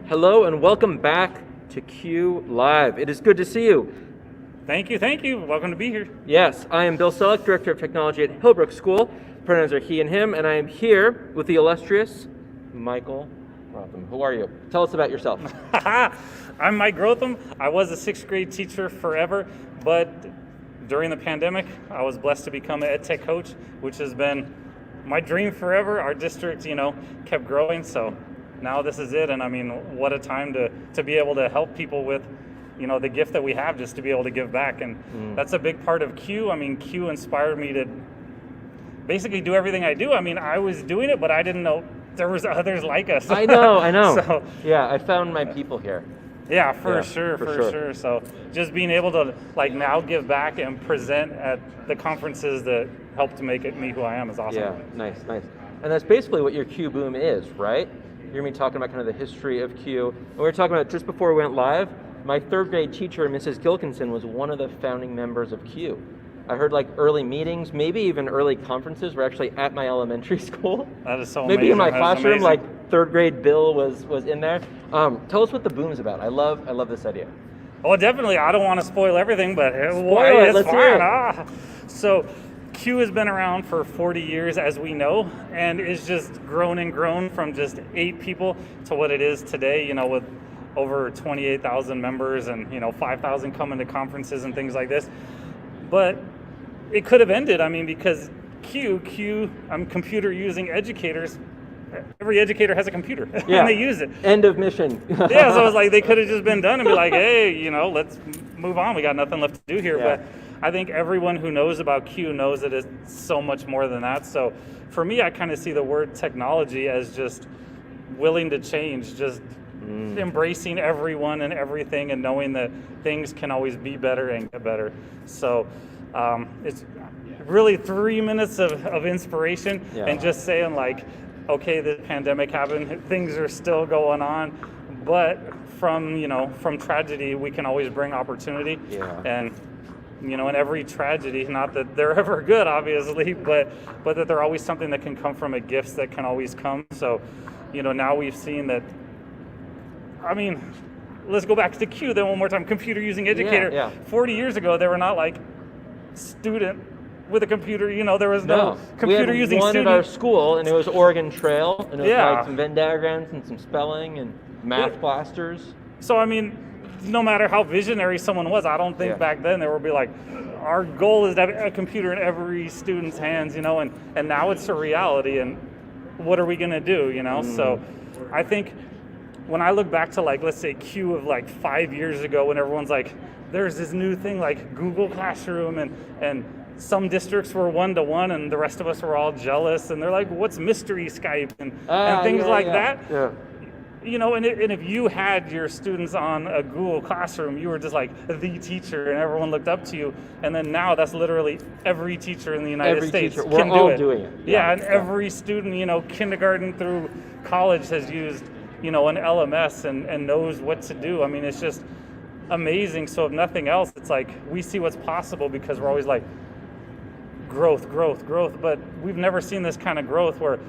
Hello and welcome back to Q Live. It is good to see you. Thank you. Welcome to be here. Yes, I am Bill Selleck, Director of Technology at Hillbrook School. Pronouns are he and him, and I am here with the illustrious Michael Grothem. Who are you? Tell us about yourself. I'm Mike Grothem. I was a sixth grade teacher forever, but during the pandemic, I was blessed to become an ed tech coach, which has been my dream forever. Our district, kept growing, so now this is it. And I mean, what a time to be able to help people with, the gift that we have, just to be able to give back. And that's a big part of Q. I mean, Q inspired me to basically do everything I do. I mean, I was doing it, but I didn't know there was others like us. I know. So, yeah, I found my people here. Yeah, for sure. So just being able to now give back and present at the conferences that helped to make me who I am is awesome. Yeah, nice. And that's basically what your Q Boom is, right? You're going to be talking about kind of the history of Q. And we were talking about, just before we went live, my third grade teacher, Mrs. Gilkinson, was one of the founding members of Q. I heard early meetings, maybe even early conferences were actually at my elementary school. That is so maybe amazing. In my classroom, third grade Bill was in there. Tell us what the Boom is about. I love this idea. Well, definitely. I don't want to spoil everything, but Let's hear it. So Q has been around for 40 years, as we know, and it's just grown and grown from just 8 people to what it is today, with over 28,000 members and, 5,000 coming to conferences and things like this. But it could have ended, because Q, I'm computer using educators. Every educator has a computer and they use it. End of mission. Yeah, so it's they could have just been done and be like, hey, let's move on. We got nothing left to do here. Yeah. But I think everyone who knows about Q knows that it's so much more than that. So for me, I kind of see the word technology as just willing to change, just embracing everyone and everything and knowing that things can always be better and get better. So it's really 3 minutes of inspiration and just saying okay, the pandemic happened, things are still going on, but from tragedy, we can always bring opportunity. Yeah. And, in every tragedy, not that they're ever good, obviously, but that they're always something that can come from a gift that can always come. So, now we've seen that, let's go back to Q then one more time, computer using educator. Yeah. 40 years ago, they were not student with a computer, there was no computer using one student. at our school, and it was Oregon Trail, and it was some Venn diagrams and some spelling and math blasters. So no matter how visionary someone was, I don't think back then they would be our goal is to have a computer in every student's hands, and now it's a reality, and what are we gonna do, So I think when I look back to let's say Q of 5 years ago, when everyone's there's this new thing Google Classroom, and some districts were 1-to-1 and the rest of us were all jealous, and they're what's mystery Skype and things that. Yeah. And if you had your students on a Google Classroom, you were just the teacher and everyone looked up to you. And then now that's literally every teacher in the United States teacher. can We're all do it. doing it. Yeah, and every student, kindergarten through college has used, an LMS and knows what to do. It's just amazing. So if nothing else, it's we see what's possible because we're always growth. But we've never seen this kind of growth where,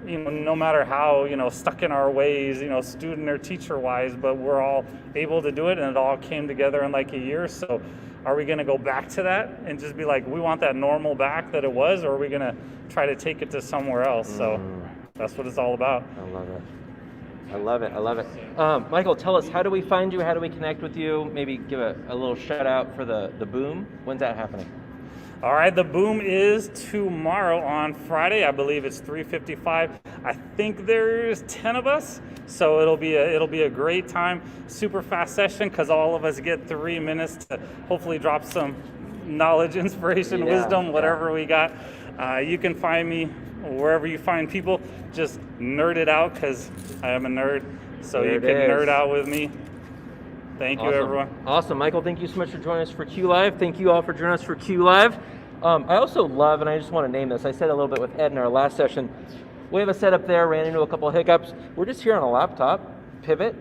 no matter how, stuck in our ways, student or teacher wise, but we're all able to do it, and it all came together in a year. So are we going to go back to that and just be we want that normal back that it was, or are we going to try to take it to somewhere else? So that's what it's all about. I love it. Michael, tell us, how do we find you? How do we connect with you? Maybe give a little shout out for the Boom. When's that happening? All right, the Boom is tomorrow on Friday. I believe it's 3:55. I think there's 10 of us, so it'll be a great time. Super fast session because all of us get 3 minutes to hopefully drop some knowledge, inspiration, wisdom, whatever we got. You can find me wherever you find people. Just nerd it out because I am a nerd, so you can nerd out with me. Thank you, everyone. Awesome. Michael, thank you so much for joining us for Q Live. Thank you all for joining us for Q Live. I also love, and I just want to name this, I said a little bit with Ed in our last session, we have a setup there, ran into a couple of hiccups. We're just here on a laptop, pivot,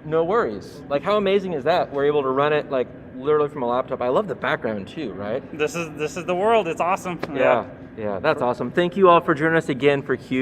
no worries. How amazing is that? We're able to run it literally from a laptop. I love the background too, right? This is the world. It's awesome. Yeah, that's awesome. Thank you all for joining us again for Q.